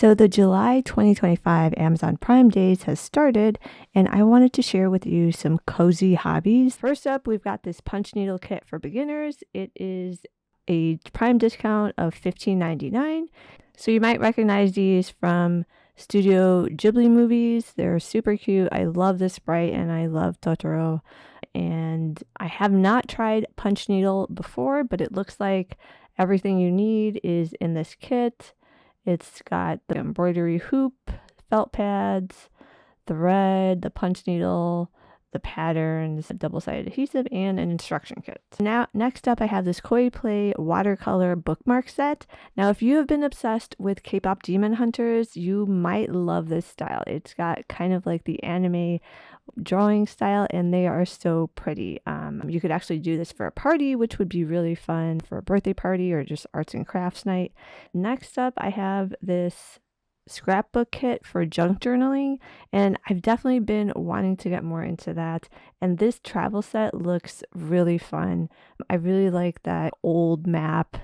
So the July 2025 Amazon Prime Days has started, and I wanted to share with you some cozy hobbies. First up, we've got this punch needle kit for beginners. It is a Prime discount of $15.99. So you might recognize these from Studio Ghibli movies. They're super cute. I love this sprite and I love Totoro. And I have not tried punch needle before, but it looks like everything you need is in this kit. It's got the embroidery hoop, felt pads, thread, the punch needle, the patterns, double-sided adhesive, and an instruction kit. Now, next up, I have this Koi Play watercolor bookmark set. Now, if you have been obsessed with K-pop Demon Hunters, you might love this style. It's got kind of like the anime drawing style, and they are so pretty. You could actually do this for a party, which would be really fun for a birthday party or just arts and crafts night. Next up, I have this scrapbook kit for junk journaling, and I've definitely been wanting to get more into that, and this travel set looks really fun. I really like that old map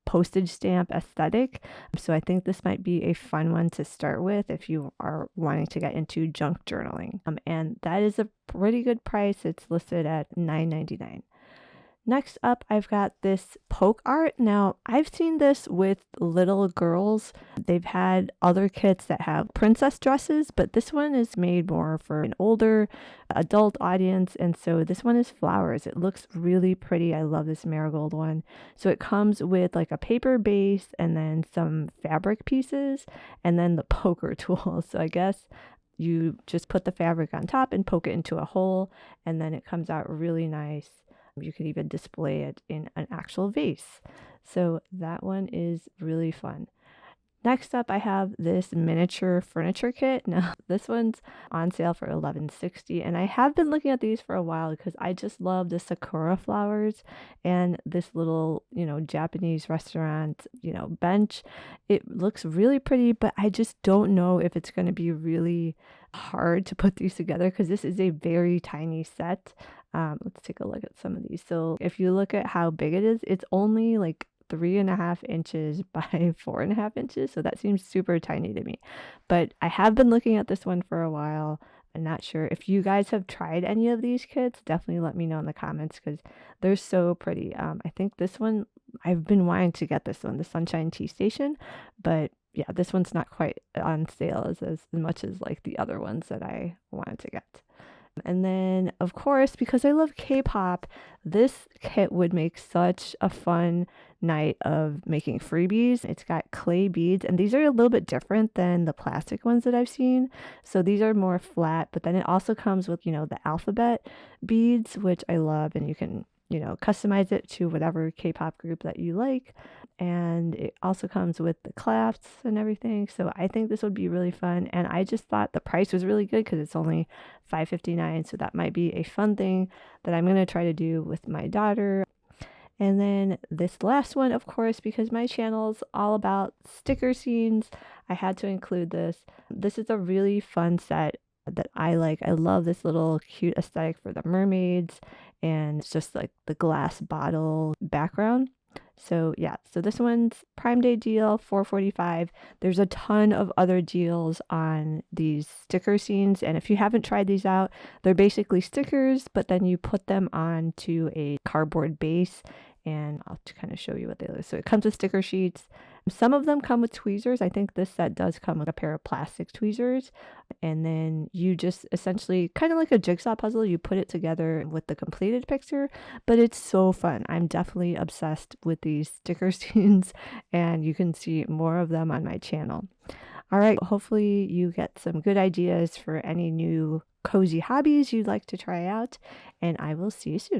postage stamp aesthetic, so I think this might be a fun one to start with if you are wanting to get into junk journaling, and that is a pretty good price. It's listed at $9.99. Next up, I've got this poke art. Now, I've seen this with little girls. They've had other kits that have princess dresses, but this one is made more for an older adult audience. And so this one is flowers. It looks really pretty. I love this marigold one. So it comes with like a paper base and then some fabric pieces and then the poker tool. So I guess you just put the fabric on top and poke it into a hole, and then it comes out really nice. You could even display it in an actual vase. So that one is really fun. Next up, I have this miniature furniture kit. Now, this one's on sale for $11.60, and I have been looking at these for a while because I just love the sakura flowers and this little, Japanese restaurant, bench. It looks really pretty, but I just don't know if it's going to be really hard to put these together because this is a very tiny set. Let's take a look at some of these. So if you look at how big it is, it's only like 3.5 inches by 4.5 inches. So that seems super tiny to me. But I have been looking at this one for a while. I'm not sure if you guys have tried any of these kits. Definitely let me know in the comments because they're so pretty. I think this one, I've been wanting to get this one, the Sunshine Tea Station. But yeah, this one's not quite on sale as much as like the other ones that I wanted to get. And then, of course, because I love K-pop, this kit would make such a fun night of making freebies. It's got clay beads, and these are a little bit different than the plastic ones that I've seen. So these are more flat, but then it also comes with, the alphabet beads, which I love, and you can customize it to whatever K-pop group that you like. And it also comes with the clasps and everything. So I think this would be really fun. And I just thought the price was really good because it's only $5.59. So that might be a fun thing that I'm going to try to do with my daughter. And then this last one, of course, because my channel is all about sticker scenes, I had to include this. This is a really fun set that I like. I love this little cute aesthetic for the mermaids, and it's just like the glass bottle background. So yeah, so this one's Prime Day deal, $4.45. There's a ton of other deals on these sticker scenes, and if you haven't tried these out, they're basically stickers, but then you put them onto a cardboard base, and I'll kind of show you what they look. So it comes with sticker sheets. Some of them come with tweezers. I think this set does come with a pair of plastic tweezers. And then you just essentially, kind of like a jigsaw puzzle, you put it together with the completed picture. But it's so fun. I'm definitely obsessed with these sticker scenes, and you can see more of them on my channel. All right, hopefully you get some good ideas for any new cozy hobbies you'd like to try out, and I will see you soon.